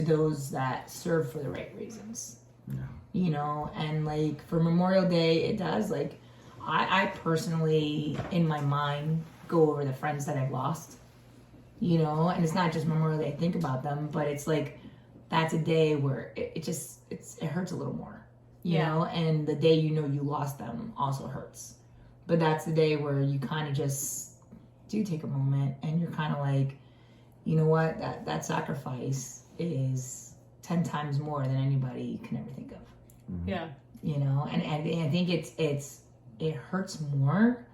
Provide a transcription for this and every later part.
those that serve for the right reasons. Yeah. You know, and like for Memorial Day, it does. Like, I personally, in my mind, go over the friends that I've lost. You know, and it's not just Memorial Day, I think about them, but it's like, that's a day where it hurts a little more. You know, and the day you know you lost them also hurts. But that's the day where you kind of just do take a moment and you're kind of like, you know what, that sacrifice is 10 times more than anybody can ever think of. Mm-hmm. Yeah. You know, and I think it hurts more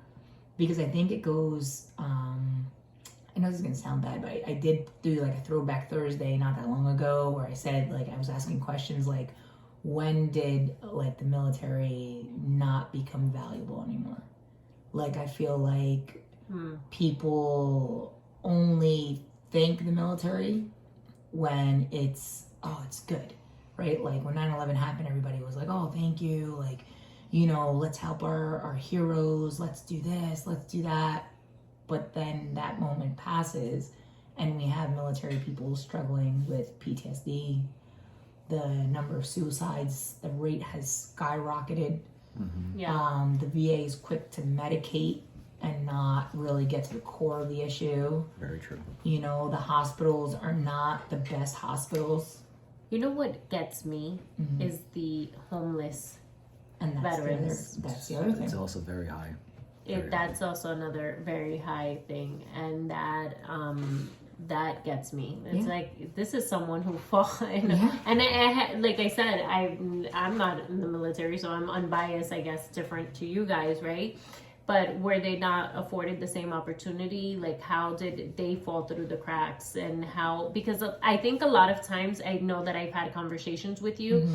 because I think it goes, I know this is going to sound bad, but I did do like a throwback Thursday not that long ago where I said, like, I was asking questions like, when did like the military not become valuable anymore? Like, I feel like people only thank the military when it's good, right? Like when 9/11 happened, everybody was like, oh, thank you. Like, you know, let's help our heroes. Let's do this. Let's do that. But then that moment passes and we have military people struggling with PTSD. The number of suicides, the rate has skyrocketed. Mm-hmm. Yeah. The VA is quick to medicate and not really get to the core of the issue. Very true. You know, the hospitals are not the best hospitals. You know what gets me is the homeless and veterans. That's the other thing. It's also very high. That's also another very high thing, and that gets me. It's like, this is someone who fought, and I like I said, I'm not in the military, so I'm unbiased, I guess, different to you guys, right? But were they not afforded the same opportunity? Like, how did they fall through the cracks? And how, because I think a lot of times, I know that I've had conversations with you,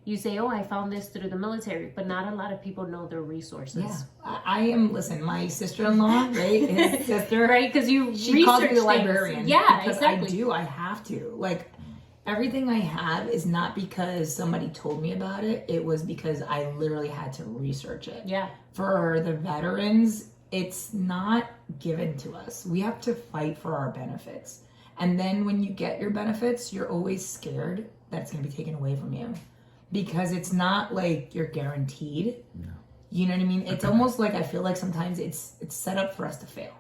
you say, oh, I found this through the military, but not a lot of people know their resources. Yeah, listen, my sister-in-law, right, his sister, right, because she calls me the librarian. Yeah, because exactly. I have to. Like, everything I have is not because somebody told me about it. It was because I literally had to research it. Yeah. For the veterans, it's not given to us. We have to fight for our benefits. And then when you get your benefits, you're always scared that it's going to be taken away from you. Because it's not like you're guaranteed. No. You know what I mean? It's almost like, I feel like sometimes it's set up for us to fail.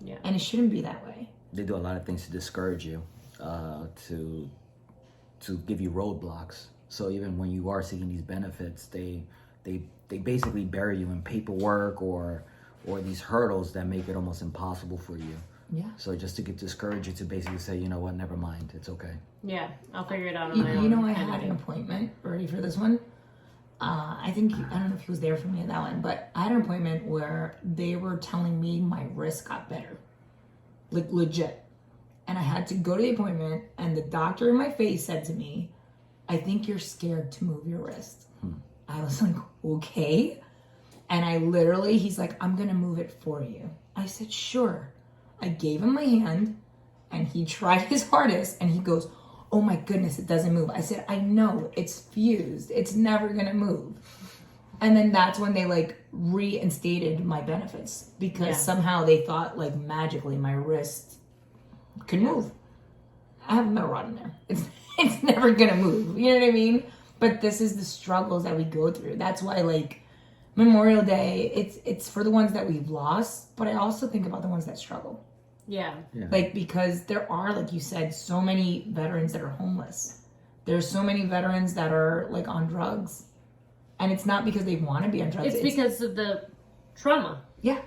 Yeah. And it shouldn't be that way. They do a lot of things to discourage you, to give you roadblocks. So even when you are seeking these benefits, they basically bury you in paperwork or these hurdles that make it almost impossible for you. Yeah. So just to discourage you to basically say, you know what, never mind, it's okay. Yeah, I'll figure it out on my own. You know, I had an appointment ready for this one. I don't know if he was there for me at that one, but I had an appointment where they were telling me my wrist got better. Like, legit. And I had to go to the appointment, and the doctor in my face said to me, I think you're scared to move your wrist. I was like, okay. And he's like, I'm going to move it for you. I said, sure. I gave him my hand, and he tried his hardest, and he goes, oh my goodness, it doesn't move. I said, I know, it's fused. It's never going to move. And then that's when they like reinstated my benefits because somehow they thought like magically my wrist could move. I have a metal rod in there. It's never going to move. You know what I mean? But this is the struggles that we go through. That's why like Memorial Day, it's for the ones that we've lost, but I also think about the ones that struggle. Yeah. Like, because there are, like you said, so many veterans that are homeless. There's so many veterans that are like on drugs. And it's not because they want to be on drugs. It's because of the trauma. Yeah.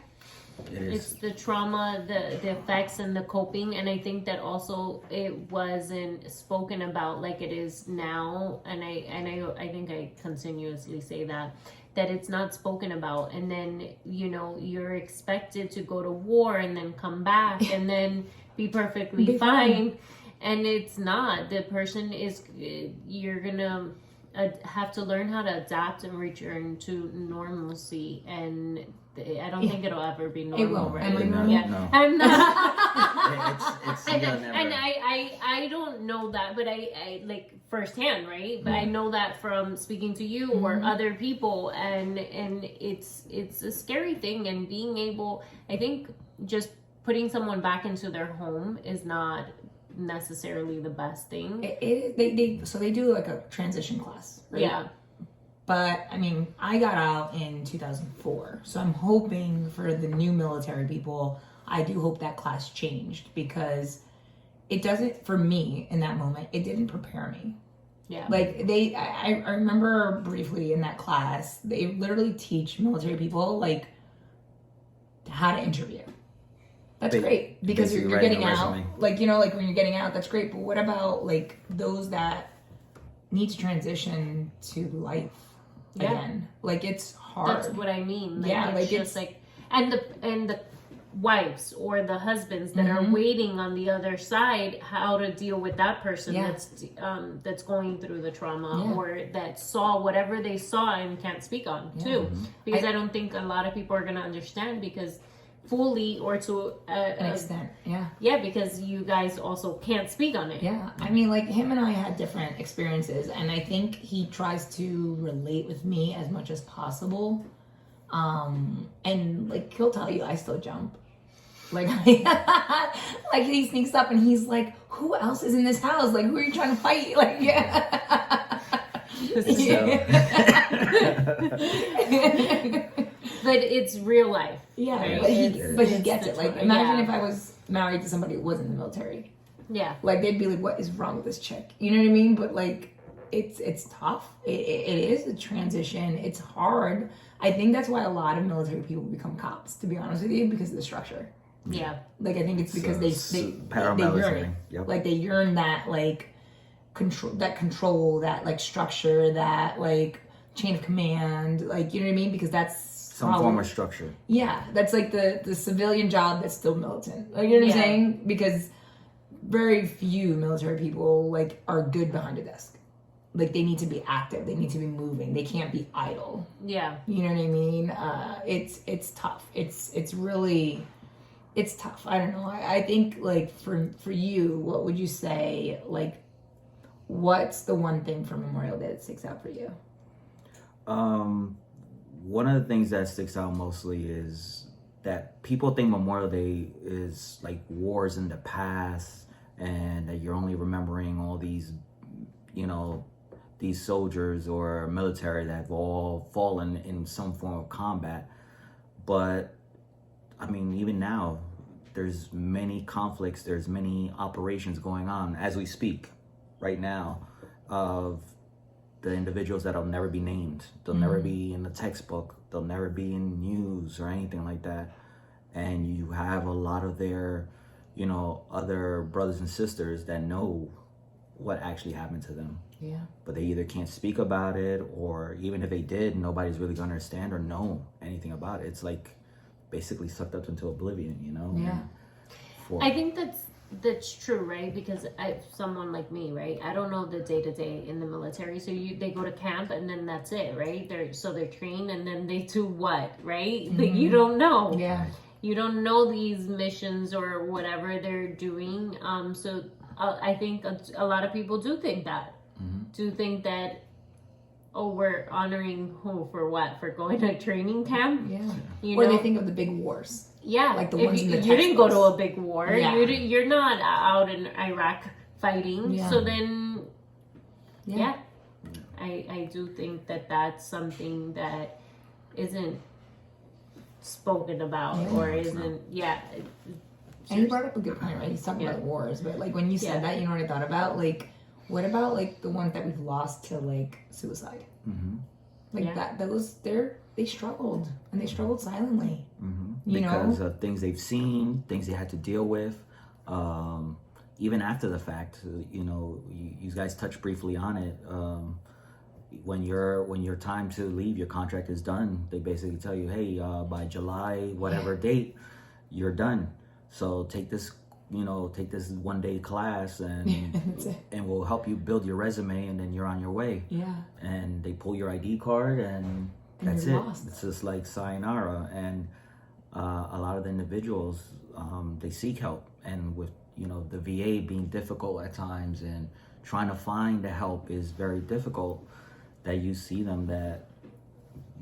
It's the trauma, the effects and the coping. And I think that also it wasn't spoken about like it is now. And I think I continuously say that it's not spoken about. And then, you know, you're expected to go to war and then come back and then be perfectly fine. And it's not. The person is, you're going to have to learn how to adapt and return to normalcy. And I don't think it'll ever be normal. It will. Right? Am I normal? Yeah. No. I'm not. And I don't know that, but I like firsthand, right? But I know that from speaking to you or other people, and it's a scary thing. And being able, I think, just putting someone back into their home is not necessarily the best thing. They do like a transition class, right? Yeah. But I mean, I got out in 2004, so I'm hoping for the new military people. I do hope that class changed, because it doesn't, for me in that moment, it didn't prepare me. Yeah. Like I remember briefly in that class, they literally teach military people like how to interview. That's great, because you're getting out. Like, like when you're getting out, that's great. But what about like those that need to transition to life again? Like, it's hard. That's what I mean. Like, yeah, it's just like, and the wives or the husbands that are waiting on the other side, how to deal with that person that's going through the trauma or that saw whatever they saw and can't speak on too, because I don't think a lot of people are going to understand, because fully or to an extent, because you guys also can't speak on it. I mean, like, him and I had different experiences, and I think he tries to relate with me as much as possible. And like, he'll tell you I still jump. Like, like, he sneaks up and he's like, who else is in this house? Like, who are you trying to fight? Like, But it's real life. Right? But he gets it. Like, imagine if I was married to somebody who wasn't in the military. Yeah. Like, they'd be like, what is wrong with this chick? You know what I mean? But like, it's tough. It is a transition. It's hard. I think that's why a lot of military people become cops, to be honest with you, because of the structure. Yeah. Like, I think it's because they yearn it. Like, they yearn that, like, control, that like structure, that like chain of command, like, you know what I mean? Because that's some form of structure. Yeah, that's like the civilian job that's still militant. Like, you know what I'm saying? Because very few military people like are good behind a desk. Like, they need to be active. They need to be moving. They can't be idle. Yeah. You know what I mean? It's tough. It's really, it's tough. I don't know. I think, like, for you, what would you say, like, what's the one thing for Memorial Day that sticks out for you? One of the things that sticks out mostly is that people think Memorial Day is like wars in the past, and that you're only remembering all these, these soldiers or military that have all fallen in some form of combat. But I mean, even now, there's many conflicts, there's many operations going on as we speak right now, of the individuals that'll never be named. They'll never be in the textbook. They'll never be in news or anything like that. And you have a lot of their, other brothers and sisters that know what actually happened to them. Yeah. But they either can't speak about it, or even if they did, nobody's really gonna understand or know anything about it. It's like basically sucked up into oblivion, Yeah. I think that's true, right? Because someone like me, right? I don't know the day-to-day in the military. So they go to camp and then that's it, right? They're trained and then they do what, right? Like, you don't know. Yeah. You don't know these missions or whatever they're doing. So I think a lot of people do think that. Do think that, oh, we're honoring who for what? For going to training camp? Yeah. Or they think of the big wars. Yeah, like the ones in the you didn't go to a big war. Yeah. You're not out in Iraq fighting. Yeah. So then, I do think that that's something that isn't spoken about or isn't. Yeah. And you brought up a good point, right? He's talking about wars, but like when you said that, you know what I thought about? Like, what about like the ones that we've lost to like suicide? Like that. They struggled, and they struggled silently. Because of things they've seen, things they had to deal with. Even after the fact, you guys touched briefly on it. When your time to leave, your contract is done. They basically tell you, hey, by July, whatever date, you're done. So take this 1-day class and we'll help you build your resume, and then you're on your way. Yeah. And they pull your ID card and that's it. Lost. It's just like sayonara. And a lot of the individuals, they seek help, and with the VA being difficult at times and trying to find the help is very difficult, that you see them that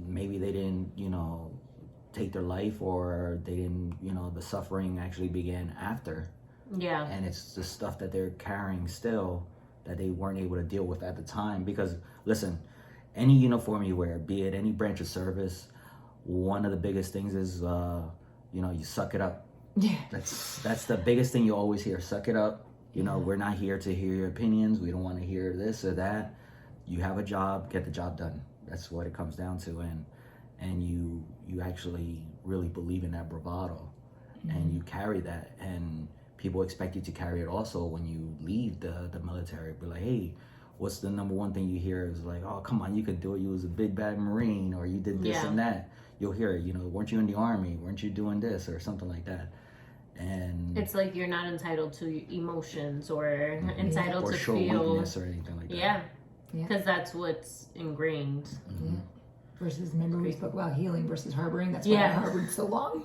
maybe they didn't take their life, or they didn't the suffering actually began after, Yeah. And it's the stuff that they're carrying still that they weren't able to deal with at the time. Because listen, any uniform you wear, be it any branch of service, one of the biggest things is you suck it up. Yeah. That's the biggest thing you always hear. Suck it up. We're not here to hear your opinions. We don't want to hear this or that. You have a job, get the job done. That's what it comes down to. And you actually really believe in that bravado, and you carry that, and people expect you to carry it also when you leave the military. Be like, hey, what's the number one thing you hear is like, oh, come on, you could do it. You was a big bad Marine, or you did this and that. You'll hear it, weren't you in the Army? Weren't you doing this or something like that? And it's like you're not entitled to emotions or entitled or to show feel weakness or anything like that. Yeah, because that's what's ingrained. Yeah. Versus, remember we spoke about healing versus harboring. That's why I harbored so long.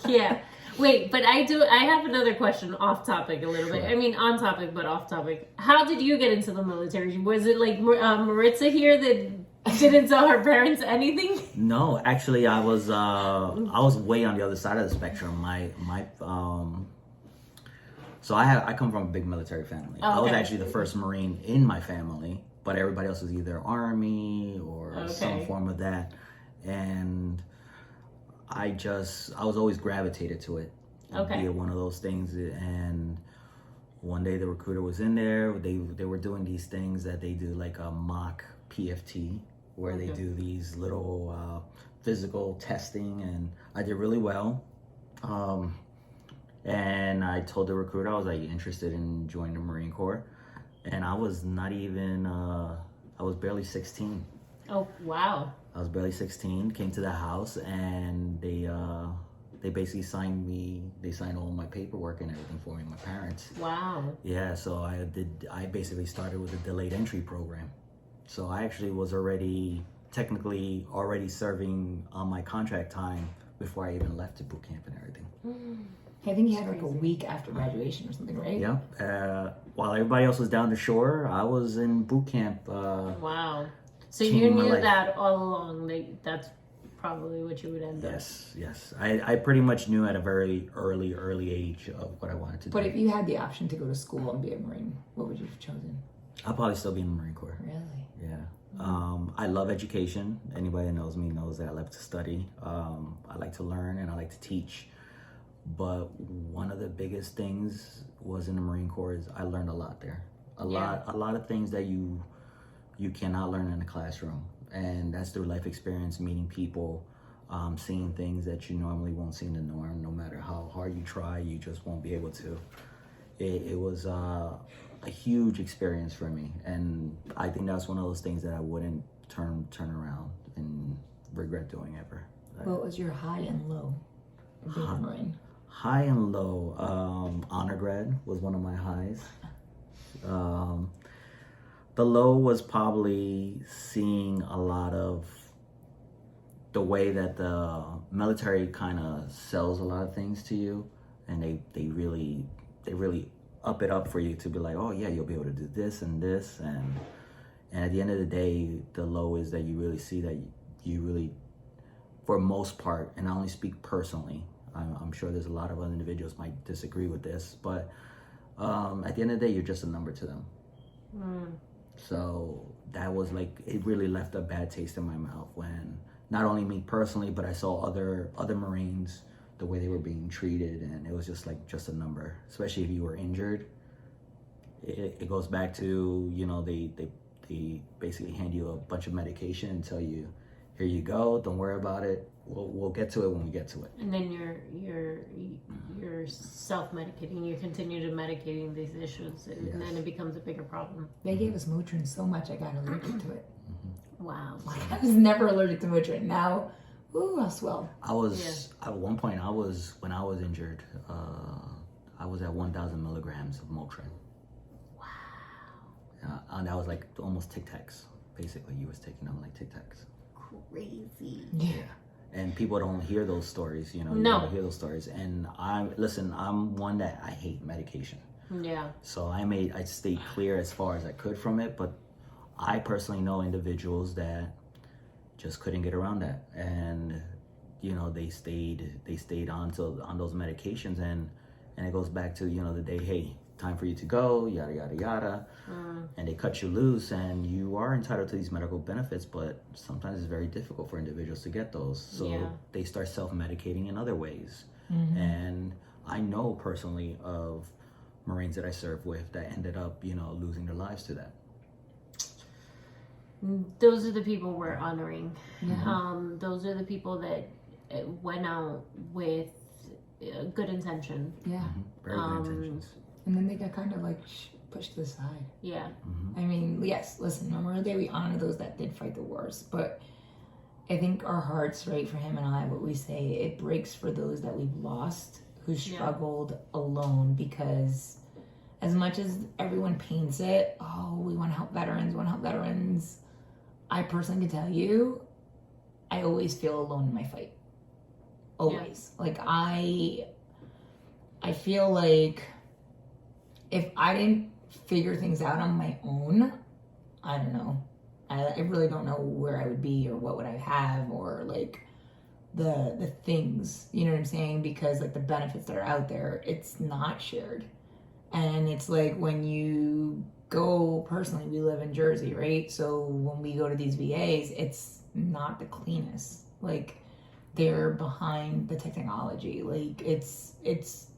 Yeah. Wait, but I have another question off topic a little bit. I mean, on topic, but off topic. How did you get into the military? Was it like Maritza here that didn't tell her parents anything? No, actually, I was way on the other side of the spectrum. So I come from a big military family. Oh, okay. I was actually the first Marine in my family, but everybody else was either Army or some form of that. And I was always gravitated to it. Okay. Be one of those things. And one day the recruiter was in there. They were doing these things that they do, like a mock PFT, where they do these little physical testing, and I did really well. And I told the recruiter I was like interested in joining the Marine Corps, and I was not even I was barely 16. Oh wow! I was barely 16. Came to the house, and they basically signed me. They signed all my paperwork and everything for me. My parents. Wow. Yeah. So I basically started with a delayed entry program. So I actually was technically already serving on my contract time before I even left to boot camp and everything. I think you had like a week after graduation or something, right? Yeah. While everybody else was down the shore, I was in boot camp. Wow. So you knew that all along. Like that's probably what you would end up. Yes. I pretty much knew at a very early age of what I wanted to do. But if you had the option to go to school and be a Marine, what would you have chosen? I'll probably still be in the Marine Corps. Really? Yeah. I love education. Anybody that knows me knows that I love to study. I like to learn and I like to teach. But one of the biggest things was in the Marine Corps is I learned a lot there. A lot of things that you cannot learn in a classroom. And that's through life experience, meeting people, seeing things that you normally won't see in the norm. No matter how hard you try, you just won't be able to. It was a huge experience for me, and I think that's one of those things that I wouldn't turn around and regret doing ever. What was your high and low of being a Marine? High and low. Honor grad was one of my highs. The low was probably seeing a lot of the way that the military kind of sells a lot of things to you, and they really up it up for you to be like, oh yeah, you'll be able to do this and this, and at the end of the day, the low is that you really see that you really, for most part, and I only speak personally, I'm sure there's a lot of other individuals might disagree with this, but at the end of the day, you're just a number to them. So that was like, it really left a bad taste in my mouth when not only me personally, but I saw other Marines, the way they were being treated, and it was just like just a number. Especially if you were injured, it goes back to, they basically hand you a bunch of medication and tell you, here you go, don't worry about it. We'll get to it when we get to it. And then you're self-medicating. You continue to medicating these issues, and then it becomes a bigger problem. They gave us Motrin so much I got allergic to it. Wow. Like, I was never allergic to Motrin. Now, ooh, I'll swell. At one point, when I was injured, I was at 1,000 milligrams of Motrin. Wow. And that was like almost Tic Tacs. Basically, you was taking them like Tic Tacs. Crazy. Yeah. And people don't hear those stories, You No. don't hear those stories. And I'm one that I hate medication. Yeah. So I stayed clear as far as I could from it, but I personally know individuals that just couldn't get around that, and they stayed on those medications, and and it goes back to, you know, the day, hey, time for you to go, yada yada yada, and they cut you loose, and you are entitled to these medical benefits, but sometimes it's very difficult for individuals to get those, so they start self-medicating in other ways. And I know personally of Marines that I served with that ended up, you know, losing their lives to that. Those are the people we're honoring. Those are the people that went out with good intention. Very good intentions. And then they got kind of like pushed to the side. Mm-hmm. I mean, yes, listen, Memorial Day, we honor those that did fight the wars, but I think our hearts, right, for him and I, what we say, it breaks for those that we've lost, who struggled alone, because as much as everyone paints it, oh, we want to help veterans, I personally can tell you, I always feel alone in my fight. Always. Like, I feel like if I didn't figure things out on my own, I don't know. I really don't know where I would be or what would I have, or like the things, you know what I'm saying? Because like the benefits that are out there, it's not shared. And it's like when you go, personally, we live in Jersey, right? So when we go to these VAs, it's not the cleanest. Like, they're behind the technology. Like, it's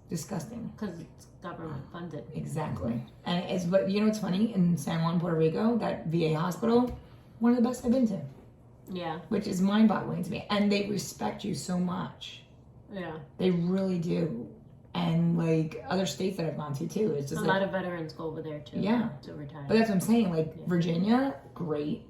disgusting. Because it's government funded. Exactly. And it's, but you know what's funny? In San Juan, Puerto Rico, that VA hospital, one of the best I've been to. Yeah. Which is mind-boggling to me. And they respect you so much. Yeah. They really do. And like other states that I've gone to too, it's just a lot of veterans go over there too. Yeah. To retire. But that's what I'm saying. Like Virginia, great.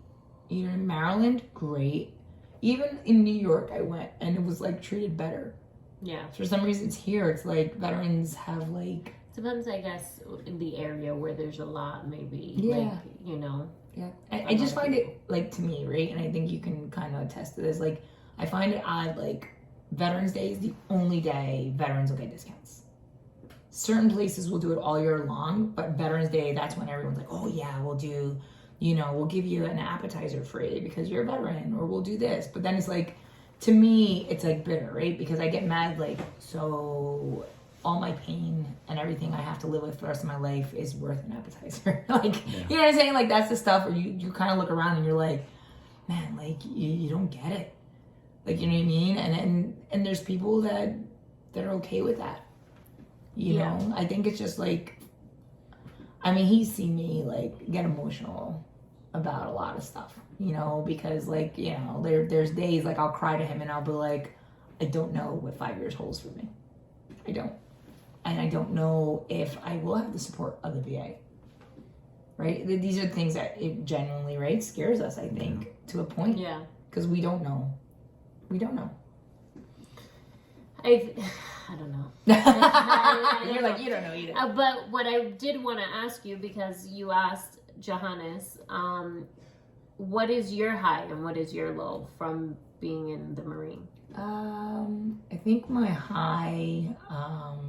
Even in Maryland, great. Even in New York, I went and it was like treated better. Yeah. For some reason, it's here. It's like veterans have like. Depends, I guess, in the area where there's a lot, maybe. Yeah. Like, you know. Yeah. I just find it, like, to me, right? And I think you can kind of attest to this. Like, I find it odd, like, Veterans Day is the only day veterans will get discounts. Certain places will do it all year long, but Veterans Day, that's when everyone's like, oh yeah, we'll do, you know, we'll give you an appetizer free because you're a veteran, or we'll do this. But then it's like, to me, it's like bitter, right? Because I get mad, like, so all my pain and everything I have to live with for the rest of my life is worth an appetizer. Like, you know what I'm saying? Like, that's the stuff where you kind of look around and you're like, man, like, you don't get it. Like, you know what I mean? And there's people that are okay with that. You know? I think it's just like, I mean, he's seen me, like, get emotional about a lot of stuff, you know? Because, like, you know, there's days, like, I'll cry to him and I'll be like, I don't know what 5 years holds for me. I don't. And I don't know if I will have the support of the VA. Right? These are things that it genuinely, right, scares us, I think, to a point. Yeah. Because we don't know. We don't know. I don't know. You're like, you don't know either. But what I did want to ask you, because you asked Johannes, what is your high and what is your low from being in the Marine? I think my high, wow,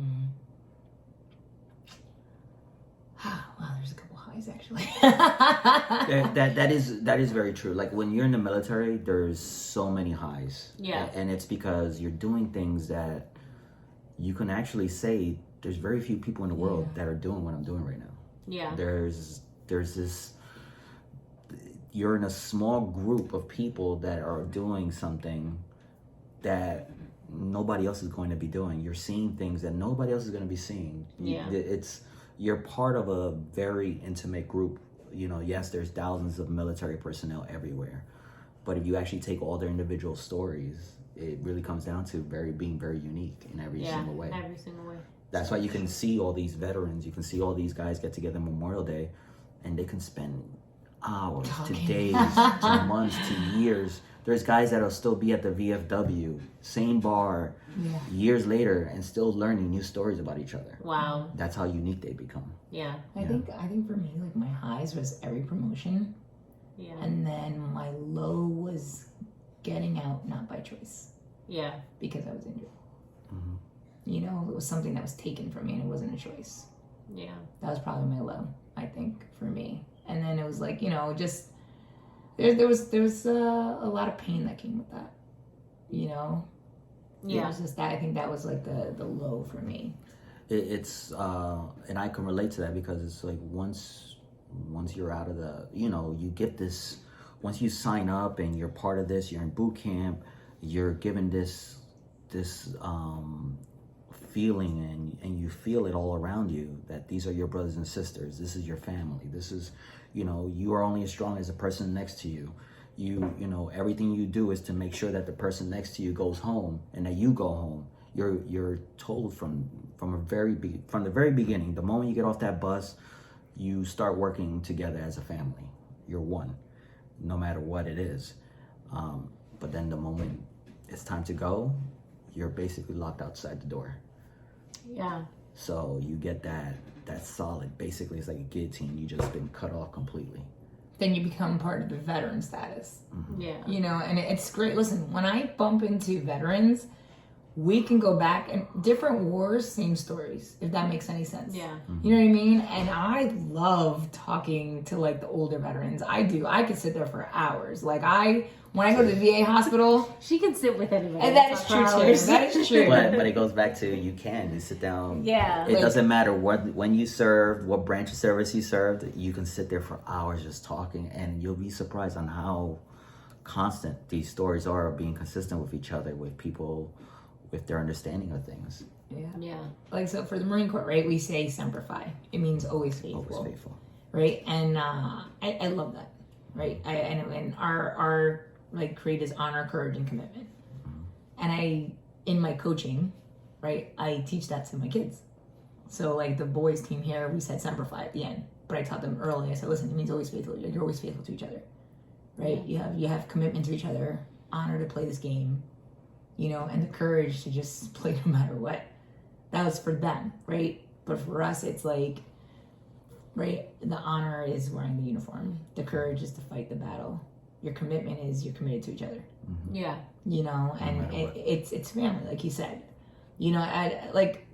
there's a couple highs actually. that is very true. Like when you're in the military, there's so many highs. Yeah. And it's because you're doing things that you can actually say there's very few people in the world that are doing what I'm doing right now. Yeah. There's this, you're in a small group of people that are doing something that nobody else is going to be doing. You're seeing things that nobody else is going to be seeing. Yeah. You're part of a very intimate group. You know, yes, there's thousands of military personnel everywhere, but if you actually take all their individual stories, it really comes down to being very unique in every single way. Every single way. That's why you can see all these veterans, you can see all these guys get together Memorial Day, and they can spend hours to days to months to years. There's guys that'll still be at the VFW, same bar, years later, and still learning new stories about each other. Wow. That's how unique they become. Yeah. I think for me, like, my highs was every promotion. Yeah. And then my low was getting out, not by choice. Yeah. Because I was injured. Mm-hmm. You know, it was something that was taken from me and it wasn't a choice. Yeah. That was probably my low, I think, for me. And then it was like, you know, just there was a lot of pain that came with that. You know? Yeah. It was just that, I think that was like the low for me. it's and I can relate to that because it's like once you're out of the, you get this, once you sign up and you're part of this, you're in boot camp, you're given this feeling, and you feel it all around you that these are your brothers and sisters, this is your family, this is, you are only as strong as the person next to you. Everything you do is to make sure that the person next to you goes home and that you go home. You're told from the very beginning, the moment you get off that bus, you start working together as a family. You're one, no matter what it is. But then the moment it's time to go, you're basically locked outside the door. Yeah. So you get that solid, basically it's like a guillotine. You just been cut off completely. Then you become part of the veteran status. Mm-hmm. Yeah. And it's great. Listen, when I bump into veterans, we can go back and different wars, same stories, if that makes any sense. Yeah. Mm-hmm. You know what I mean? And I love talking to like the older veterans. I do. I could sit there for hours. Like when I go to the VA hospital. She can sit with anybody. And that is true too. That is true. But it goes back to you sit down. Yeah. It doesn't matter when you served, what branch of service you served, you can sit there for hours just talking, and you'll be surprised on how constant these stories are, being consistent with each other, with people, with their understanding of things. Yeah. Like, so for the Marine Corps, right, we say Semper Fi. It means always faithful. Always faithful. Right? And I love that. Right? And our like creed is honor, courage, and commitment. Mm-hmm. And in my coaching, right, I teach that to my kids. So like the boys team here, we said Semper Fi at the end. But I taught them early. I said, listen, it means always faithful. You're always faithful to each other. Right? You have commitment to each other, honor to play this game, and the courage to just play no matter what. That was for them, right? But for us, it's like, right, the honor is wearing the uniform. The courage is to fight the battle. Your commitment is you're committed to each other. Mm-hmm. Yeah. And it's family, like you said. Like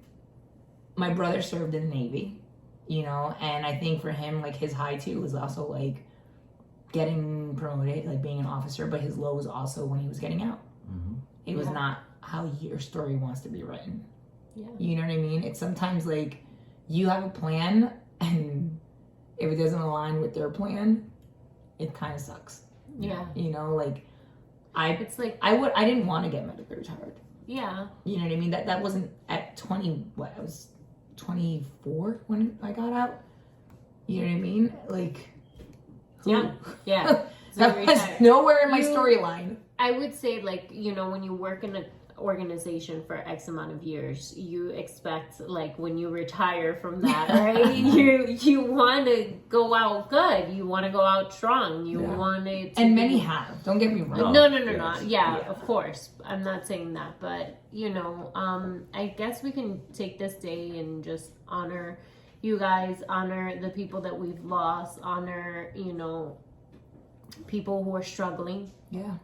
my brother served in the Navy, and I think for him, like his high too was also like getting promoted, like being an officer, but his low was also when he was getting out. Mm-hmm. It was not how your story wants to be written. Yeah. You know what I mean? It's sometimes like you have a plan, and if it doesn't align with their plan, it kind of sucks. Yeah. I didn't want to get medically retired. Yeah. You know what I mean? That wasn't at 20. What, I was 24 when I got out. You know what I mean? Like, yeah, yeah. That was nowhere in my storyline. I would say, like, when you work in an organization for X amount of years, you expect, like, when you retire from that, right? you want to go out good. You want to go out strong. You want it to and many have. Don't get me wrong. No. Yeah, of course. I'm not saying that, but I guess we can take this day and just honor you guys, honor the people that we've lost, honor people who are struggling. Yeah.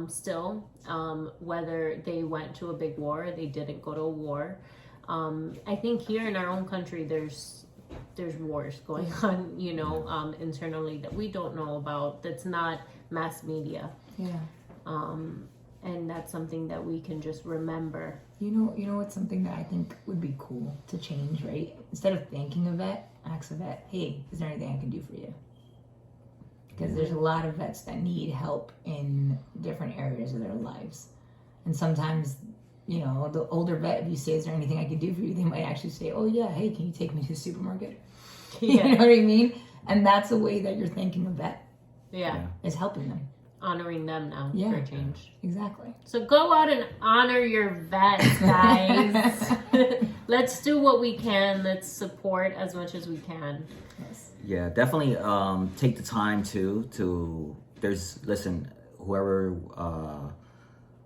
Still, whether they went to a big war or they didn't go to a war. I think here in our own country, there's wars going on, internally that we don't know about. That's not mass media. Yeah. And that's something that we can just remember. You know what's something that I think would be cool to change, right? Instead of thanking a vet, ask a vet, hey, is there anything I can do for you? Because there's a lot of vets that need help in different areas of their lives. And sometimes, the older vet, if you say, is there anything I can do for you? They might actually say, oh yeah, hey, can you take me to the supermarket? Yeah. You know what I mean? And that's a way that you're thanking a vet. Yeah. Is helping them. Honoring them now for a change. Exactly. So go out and honor your vets, guys. Let's do what we can. Let's support as much as we can. Yes. Yeah, definitely take the time to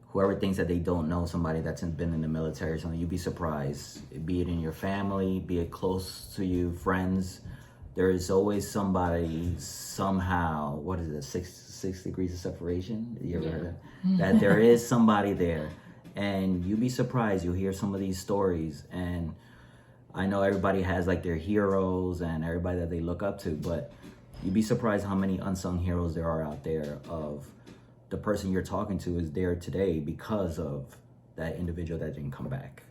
whoever thinks that they don't know somebody that's been in the military or something, you'd be surprised. Be it in your family, be it close to you, friends. There is always somebody somehow, what is it, six degrees of separation? You ever heard that? That there is somebody there. And you'd be surprised. You'll hear some of these stories. And I know everybody has like their heroes and everybody that they look up to, but you'd be surprised how many unsung heroes there are out there of the person you're talking to is there today because of that individual that didn't come back,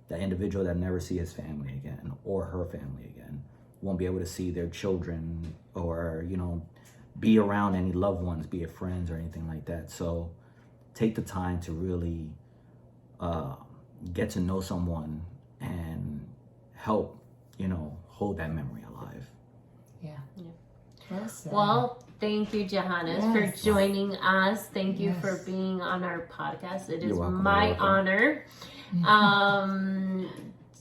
that individual that never see his family again or her family again, won't be able to see their children or, you know, be around any loved ones, be it friends or anything like that. So take the time to really get to know someone and help, you know, hold that memory alive. Yeah. Well, thank you, Johannes, for joining us. Thank you for being on our podcast. It is my honor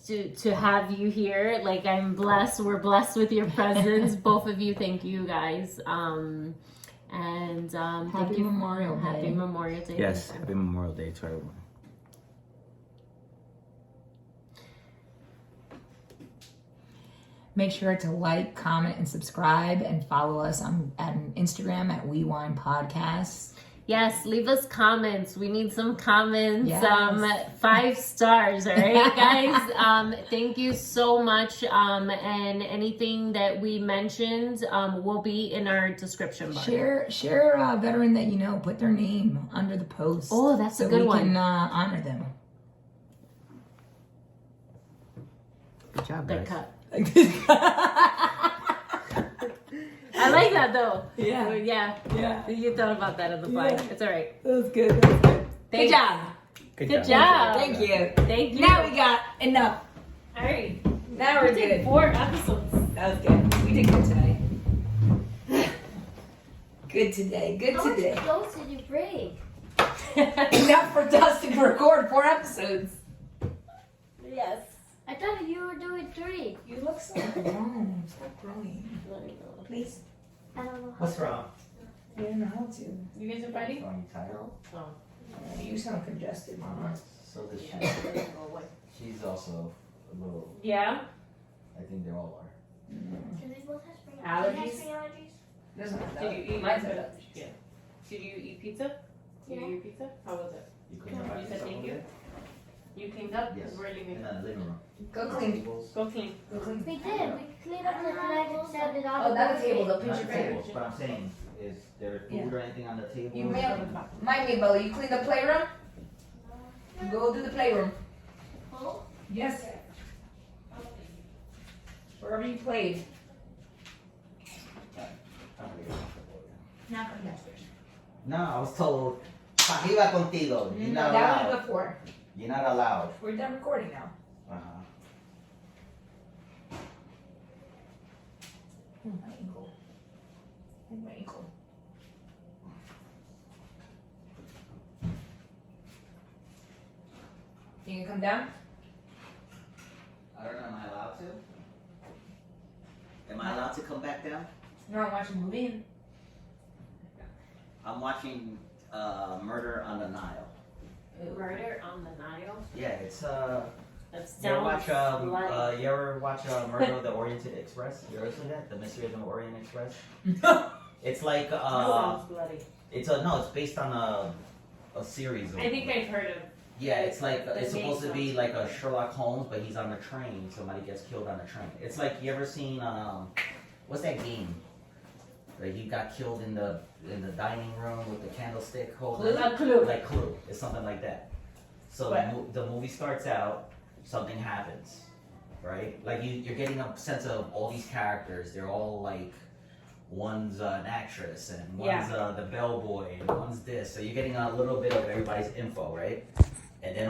to have you here. Like, I'm blessed. We're blessed with your presence. Both of you. Thank you, guys. And Happy thank you. Memorial Day. Happy Memorial Day. Yes, happy Memorial Day to everyone. Make sure to like, comment, and subscribe, and follow us on Instagram at WeWine Podcasts. Yes, leave us comments. We need some comments. Yes. 5 stars, all right, guys? Thank you so much. And anything that we mentioned will be in our description bar. Share a veteran that you know. Put their name under the post. Oh, that's a good one. So we can honor them. Good job, They're guys. cut. I like that though. Yeah. Yeah. You thought about that on the fly. Yeah. It's all right. That was good. That was good. Thanks. Good job. Good job. Thank you. Thank you. Now we got enough. All right. Now we're We did good. 4 episodes. That was good. We did good today. Good today. Good How much today. clothes did you bring? Enough for Dustin to record 4 episodes. Yes. I thought you were doing 3. You look so grown. Stop growing. Please. I don't know. What's wrong? You don't know how to. You guys are fighting? Are you tired? You sound congested, Mama. So does she. She's also a little. Yeah. I think they all are. Do they both have spring Allergies? spring allergies? Doesn't have Did you eat Mine's pizza? better. Yeah. Did you eat pizza? Did you eat pizza? How was it? You You said thank you? You cleaned up? Yes. We're leaving. In the living room. Go clean. Go clean. Go clean. We did. We cleaned up the table, set it up. Oh, that table. They'll pinch Not your the finger. tables, but I'm saying, is there food or anything on the table? You mind me, Bella. You clean the playroom? Go do the playroom. Oh, Yes. Wherever you played. Not from downstairs. No, I was told, pa' arriba contigo. You're not That allowed. was before. You're not allowed. We're done recording now. Uh-huh. Oh, my ankle. Oh, my ankle. You can come down? I don't know, am I allowed to? Am I allowed to come back down? No, I'm watching a movie. I'm watching Murder on the Nile. Murder on the Nile? Yeah, it's That you ever sounds watch like... you ever watch Murder of the Orient Express? You ever seen that? The Mystery of the Orient Express? It's like sounds bloody. it's based on a series of I think I've heard of... yeah, it's like The it's supposed to main be like a Sherlock Holmes, but he's on a train. Somebody gets killed on a train. It's like you ever seen what's that game? Like he got killed in the dining room with the candlestick holder. Clue. Like Clue. It's something like that. So the movie starts out, something happens, right? Like you're getting a sense of all these characters. They're all like, one's an actress and one's the bellboy and one's this. So you're getting a little bit of everybody's info, right? And then